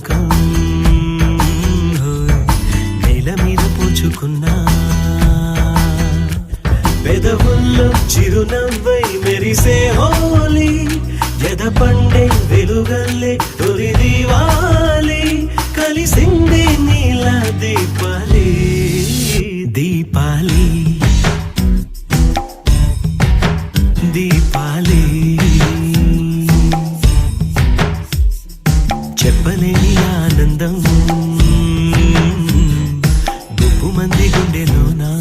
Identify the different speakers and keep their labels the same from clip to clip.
Speaker 1: లోకం నేల మీద పోచుకున్నా పెదవుల్లో చిరునవ్వై మెరిసే హోలీ ఎద పండే వెలుగల్లే తొలి దీవాలి కలిసిందే నీల దీపాలి దీపాలి దీపాలి చెప్పలేని ఆనందం గుప్పు మంది గుండెలోనా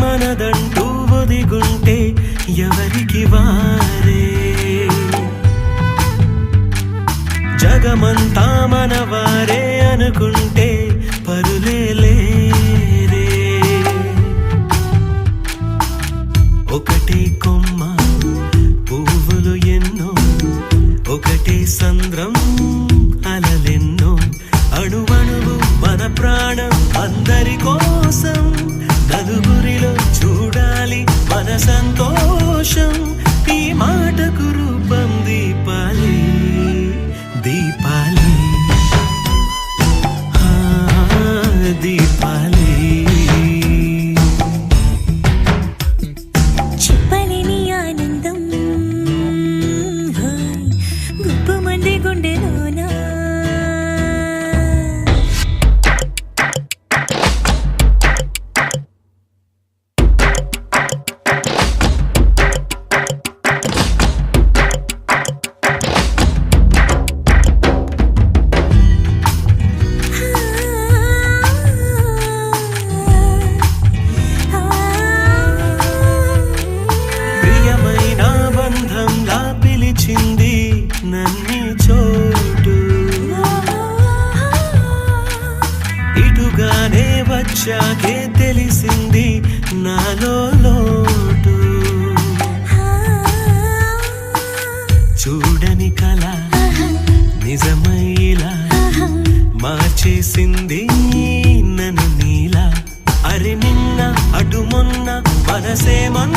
Speaker 1: మనదంటూ ఒదిగుంటే ఎవరికి వారే జగమంతా మనవారే అనుకుంటే పరులే లేరే ఒకటే కొమ్మ పువ్వులు ఎన్నో ఒకటే సంద్రం అలలెన్నో అణువణువు మన ప్రాణం అందరి కోసం నలుగురిలో చూడాలి మన సంతోషం ఈ మాటకు రూపం దీపాలి దీపాలి దీపాలి
Speaker 2: చెప్పలేని ఆనందం గుప్పు మంది గుండెలోనా
Speaker 1: నన్ని చోటు ఇటుగానే వచ్చాకే తెలిసింది నాలో లోటు చూడని కళ నిజమైలా మార్చేసింది నన్ను నీలా అరి నిన్న అటు మొన్న మనసేమన్న